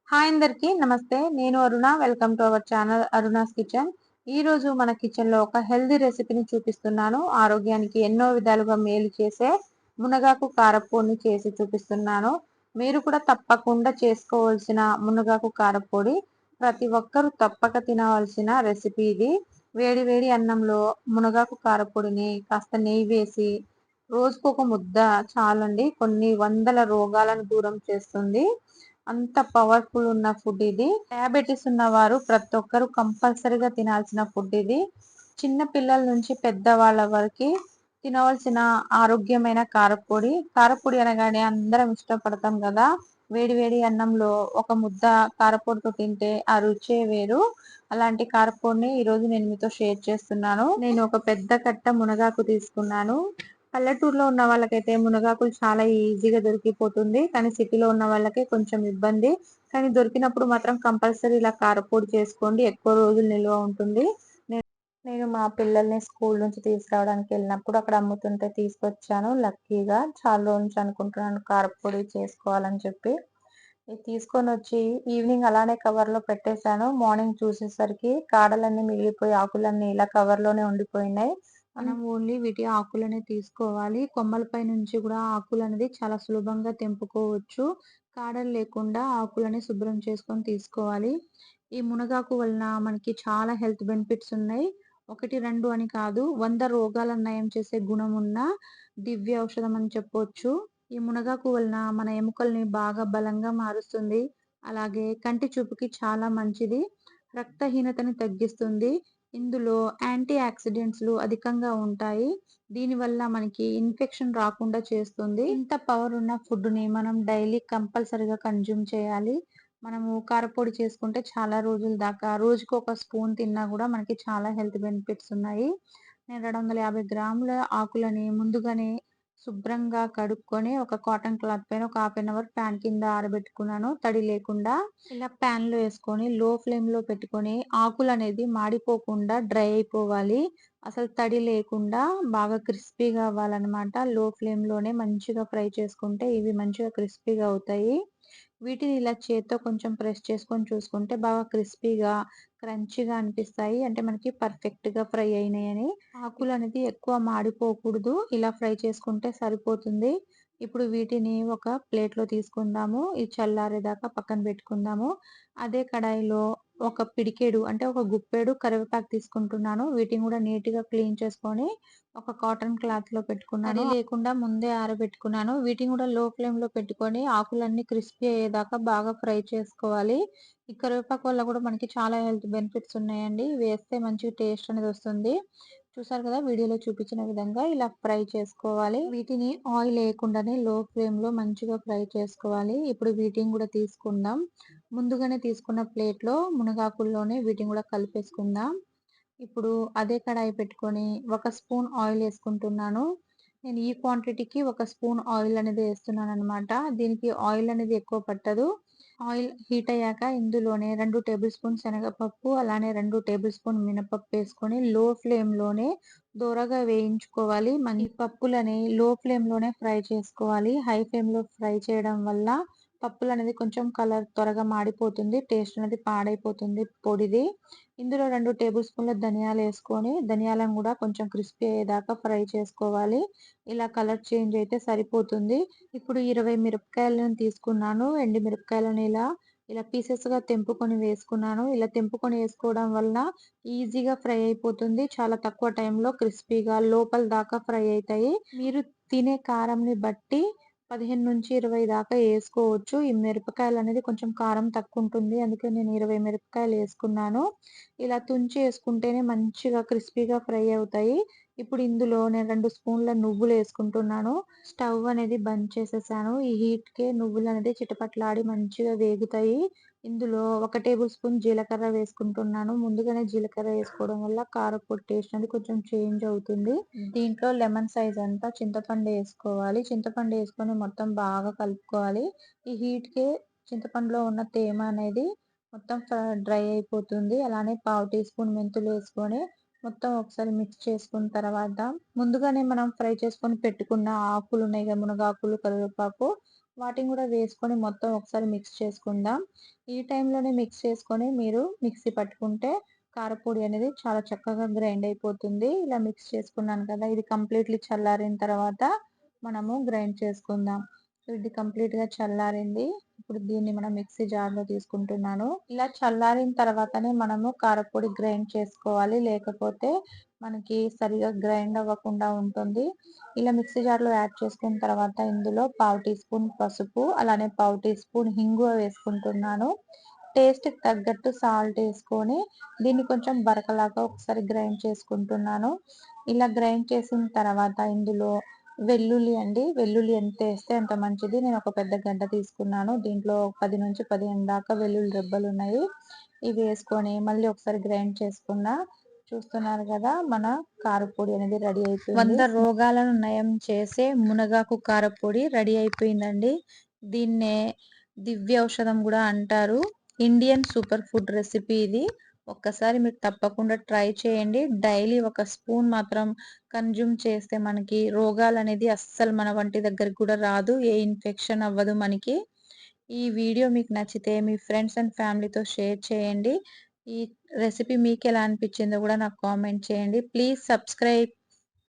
Hi అందరికి నమస్తే. నేను Aruna. Welcome to our channel Aruna's kitchen. ఈ రోజు మన కిచెన్ లో ఒక హెల్దీ రెసిపీని చూపిస్తున్నాను. ఆరోగ్యానికి ఎన్నో విధాలుగా మేలు చేసే మునగాకు కారపొడిని చేసి చూపిస్తున్నాను. మీరు కూడా తప్పకుండా చేసుకోవాల్సిన మునగాకు కారపొడి. ప్రతి ఒక్కరూ తప్పక తినవలసిన రెసిపీ ఇది. వేడి వేడి అన్నంలో మునగాకు కారపొడిని కాస్త నెయ్యి వేసి రోజుకొక ముద్ద చాలండి. కొన్ని వందల రోగాలను దూరం చేస్తుంది. అంత పవర్ఫుల్ ఉన్న ఫుడ్ ఇది. డయాబెటీస్ ఉన్న వారు ప్రతి ఒక్కరు కంపల్సరీగా తినాల్సిన ఫుడ్ ఇది. చిన్న పిల్లల నుంచి పెద్దవాళ్ళ వరకు తినవలసిన ఆరోగ్యమైన కారపొడి. కారపొడి అనగానే అందరం ఇష్టపడతాం కదా. వేడి వేడి అన్నంలో ఒక ముద్ద కారపొడితో తింటే ఆ రుచే వేరు. అలాంటి కారపొడిని ఈరోజు నేను మీతో షేర్ చేస్తున్నాను. నేను ఒక పెద్ద కట్ట మునగాకు తీసుకున్నాను. పల్లెటూరులో ఉన్న వాళ్ళకైతే మునగాకులు చాలా ఈజీగా దొరికిపోతుంది. కానీ సిటీలో ఉన్న వాళ్ళకి కొంచెం ఇబ్బంది. కానీ దొరికినప్పుడు మాత్రం కంపల్సరీ ఇలా కారపొడి చేసుకోండి. ఎక్కువ రోజులు నిల్వ ఉంటుంది. నేను మా పిల్లల్ని స్కూల్ నుంచి తీసుకురావడానికి వెళ్ళినప్పుడు అక్కడ అమ్ముతుంటే తీసుకొచ్చాను. లక్కీగా చాలా రోజుల నుంచి అనుకుంటున్నాను కారపొడి చేసుకోవాలని చెప్పి. ఇది తీసుకొని వచ్చి ఈవినింగ్ అలానే కవర్ లో పెట్టేశాను. మార్నింగ్ చూసేసరికి కాడలన్నీ మిగిలిపోయి ఆకులన్నీ ఇలా కవర్ లోనే ఉండిపోయినాయి. మనం ఓన్లీ వీటి ఆకులనే తీసుకోవాలి. కొమ్మలపై నుంచి కూడా ఆకులు అనేది చాలా సులభంగా తెంపుకోవచ్చు. కాడలు లేకుండా ఆకులని శుభ్రం చేసుకొని తీసుకోవాలి. ఈ మునగాకు వలన మనకి చాలా హెల్త్ బెనిఫిట్స్ ఉన్నాయి. 1, 2 అని కాదు, 100 రోగాలను నయం చేసే గుణం ఉన్న దివ్య ఔషధం అని చెప్పొచ్చు. ఈ మునగాకు వలన మన ఎముకల్ని బాగా బలంగా మారుస్తుంది. అలాగే కంటి చూపుకి చాలా మంచిది. రక్తహీనతని తగ్గిస్తుంది. ఇందులో యాంటీ ఆక్సిడెంట్స్‌లు అధికంగా ఉంటాయి. దీనివల్ల మనకి ఇన్ఫెక్షన్ రాకుండా చేస్తుంది. ఇంత పవర్ ఉన్న ఫుడ్‌ని మనం డైలీ కంపల్సరీగా కన్జ్యూమ్ చేయాలి. మనము కారపొడి చేసుకుంటే చాలా రోజుల దాకా రోజుకి ఒక స్పూన్ తిన్నా కూడా మనకి చాలా హెల్త్ బెనిఫిట్స్ ఉన్నాయి. నేను 250 గ్రాముల ఆకులని ముందుగానే శుభ్రంగా కడుక్కొని ఒక కాటన్ క్లాత్ పైన ఒక హాఫ్ అన్ అవర్ ఫ్యాన్ కింద ఆరబెట్టుకున్నాను తడి లేకుండా. ఇలా ప్యాన్ లో వేసుకొని లో ఫ్లేమ్ లో పెట్టుకొని ఆకులు అనేది మాడిపోకుండా డ్రై అయిపోవాలి. అసలు తడి లేకుండా బాగా క్రిస్పీగా అవ్వాలన్నమాట. లో ఫ్లేమ్ లోనే మంచిగా ఫ్రై చేసుకుంటే ఇవి మంచిగా క్రిస్పీగా అవుతాయి. వీటిని ఇలా చేత్తో కొంచెం ప్రెస్ చేసుకొని చూసుకుంటే బాగా క్రిస్పీగా, క్రంచీగా అనిపిస్తాయి. అంటే మనకి పర్ఫెక్ట్‌గా ఫ్రై అయినాయని. ఆకులు అనేది ఎక్కువ మాడిపోకూడదు. ఇలా ఫ్రై చేసుకుంటే సరిపోతుంది. ఇప్పుడు వీటిని ఒక ప్లేట్‌లో తీసుకుందాము. ఇది చల్లారేదాకా పక్కన పెట్టుకుందాము. అదే కడాయిలో ఒక పిడికెడు అంటే ఒక గుప్పెడు కరివేపాకు తీసుకుంటున్నాను. వీటిని కూడా నీట్‌గా క్లీన్ చేసుకొని ఒక కాటన్ క్లాత్‌లో పెట్టుకున్నాను. తడి లేకుండా ముందే ఆరబెట్టుకున్నాను. వీటిని కూడా లో ఫ్లేమ్‌లో పెట్టుకొని ఆకులన్నీ క్రిస్పీ అయ్యేదాకా బాగా ఫ్రై చేసుకోవాలి. ఈ కరివేపాకు వల్ల కూడా మనకి చాలా హెల్త్ బెనిఫిట్స్ ఉన్నాయండి. వేస్తే మంచి టేస్ట్ అనేది వస్తుంది. చూసారు కదా, వీడియోలో చూపించిన విధంగా ఇలా ఫ్రై చేసుకోవాలి. వీటిని ఆయిల్ వేయకుండానే లో ఫ్లేమ్ లో మంచిగా ఫ్రై చేసుకోవాలి. ఇప్పుడు వీటిని కూడా తీసుకుందాం. ముందుగానే తీసుకున్న ప్లేట్ లో మునగాకుల్లోనే వీటిని కూడా కలిపేసుకుందాం. ఇప్పుడు అదే కడాయి పెట్టుకొని ఒక స్పూన్ ఆయిల్ వేసుకుంటున్నాను. నేను ఈ క్వాంటిటీకి ఒక స్పూన్ ఆయిల్ అనేది వేస్తున్నాను అనమాట. దీనికి ఆయిల్ అనేది ఎక్కువ పట్టదు. ఆయిల్ హీట్ అయ్యాక ఇందులోనే 2 టేబుల్ స్పూన్ శనగపప్పు, అలానే 2 టేబుల్ స్పూన్ మినపప్పు వేసుకొని లో ఫ్లేమ్ లోనే దోరగా వేయించుకోవాలి. ఈ పప్పులని లో ఫ్లేమ్ లోనే ఫ్రై చేసుకోవాలి. హై ఫ్లేమ్ లో ఫ్రై చేయడం వల్ల పప్పులు అనేది కొంచెం కలర్ త్వరగా మాడిపోతుంది. టేస్ట్ అనేది పాడైపోతుంది పొడిది. ఇందులో 2 టేబుల్ స్పూన్ల ధనియాలు వేసుకొని ధనియాలను కూడా కొంచెం క్రిస్పీ అయ్యేదాకా ఫ్రై చేసుకోవాలి. ఇలా కలర్ చేంజ్ అయితే సరిపోతుంది. ఇప్పుడు 20 మిరపకాయలను తీసుకున్నాను. ఎండు మిరపకాయలను ఇలా పీసెస్ గా తెంపుకొని వేసుకున్నాను. ఇలా తెంపుకొని వేసుకోవడం వల్ల ఈజీగా ఫ్రై అయిపోతుంది. చాలా తక్కువ టైంలో క్రిస్పీగా లోపల దాకా ఫ్రై అవుతాయి. మీరు తినే కారంని బట్టి 15-20 దాకా వేసుకోవచ్చు. ఈ మిరపకాయలు అనేది కొంచెం కారం తక్కువ ఉంటుంది. అందుకే నేను 20 మిరపకాయలు వేసుకున్నాను. ఇలా తుంచి వేసుకుంటేనే మంచిగా క్రిస్పీగా ఫ్రై అవుతాయి. ఇప్పుడు ఇందులో నేను 2 స్పూన్ల నువ్వులు వేసుకుంటున్నాను. స్టవ్ అనేది బంద్ చేసేసాను. ఈ హీట్ కే నువ్వులు అనేది చిటపట్లాడి మంచిగా వేగుతాయి. ఇందులో 1 టేబుల్ స్పూన్ జీలకర్ర వేసుకుంటున్నాను. ముందుగానే జీలకర్ర వేసుకోవడం వల్ల కారపొడి టేస్ట్ అనేది కొంచెం చేంజ్ అవుతుంది. దీంట్లో లెమన్ సైజ్ అంతా చింతపండు వేసుకోవాలి. చింతపండు వేసుకొని మొత్తం బాగా కలుపుకోవాలి. ఈ హీట్ కే చింతపండులో ఉన్న తేమ అనేది మొత్తం డ్రై అయిపోతుంది. అలానే పావు టీ స్పూన్ మెంతులు వేసుకొని మొత్తం ఒకసారి మిక్స్ చేసుకున్న తర్వాత ముందుగానే మనం ఫ్రై చేసుకొని పెట్టుకున్న ఆకులు ఉన్నాయి కదా, మునగాకులు, కరివేపాకు, వాటిని కూడా వేసుకొని మొత్తం ఒకసారి మిక్స్ చేసుకుందాం. ఈ టైంలోనే మిక్స్ చేసుకొని మీరు మిక్సీ పట్టుకుంటే కారపొడి అనేది చాలా చక్కగా గ్రైండ్ అయిపోతుంది. ఇలా మిక్స్ చేసుకున్నాను కదా! ఇది కంప్లీట్‌లీ చల్లారిన తర్వాత మనము గ్రైండ్ చేసుకుందాం. సో, ఇది కంప్లీట్‌గా చల్లారింది. ఇప్పుడు దీన్ని మనం మిక్సీ జార్‌లో తీసుకుంటున్నాను. ఇలా చల్లారిన తర్వాతనే మనము కారపొడి గ్రైండ్ చేసుకోవాలి. లేకపోతే మనకి సరిగ్గా గ్రైండ్ అవ్వకుండా ఉంటుంది. ఇలా మిక్సీ జార్‌లో యాడ్ చేసుకున్న తర్వాత ఇందులో పావు టీ స్పూన్ పసుపు, అలానే పావు టీ స్పూన్ ఇంగువ వేసుకుంటున్నాను. టేస్ట్‌కి తగ్గట్టు సాల్ట్ ఏసుకొని దీన్ని కొంచెం బరకలాగా ఒకసారి గ్రైండ్ చేసుకుంటున్నాను. ఇలా గ్రైండ్ చేసిన తర్వాత ఇందులో వెల్లుల్లి అండి. వెల్లుల్లి ఎంతేస్తే అంత మంచిది. నేను ఒక పెద్ద గడ్డ తీసుకున్నాను. దీంట్లో 10-15 దాకా వెల్లుల్లి రెబ్బలున్నాయి. ఇవి వేసుకొని మళ్ళీ ఒకసారి గ్రైండ్ చేసుకున్నా. చూస్తున్నారు గదా! మన కారపొడి అనేది రెడీ అయిపోయింది. 100 రోగాలను నయం చేసే మునగాకు కారపొడి రెడీ అయిపోయిందండి. దీన్నే దివ్య ఔషధం గూడా అంటారు. ఇండియన్ సూపర్ ఫుడ్ రెసిపీ ఇది. ఒక్కసారి మీరు తప్పకుండా ట్రై చేయండి. డైలీ ఒక స్పూన్ మాత్రం కన్జ్యూమ్ చేస్తే మనకి రోగాలనేది అస్సలు మన వంటి దగ్గరికి కూడా రాదు. ఏ ఇన్ఫెక్షన్ అవ్వదు మనకి. ఈ వీడియో మీకు నచ్చితే మీ ఫ్రెండ్స్ అండ్ ఫ్యామిలీతో షేర్ చేయండి. ఈ రెసిపీ మీకెలా అనిపించిందో కూడా నాకు కామెంట్ చేయండి. Please subscribe.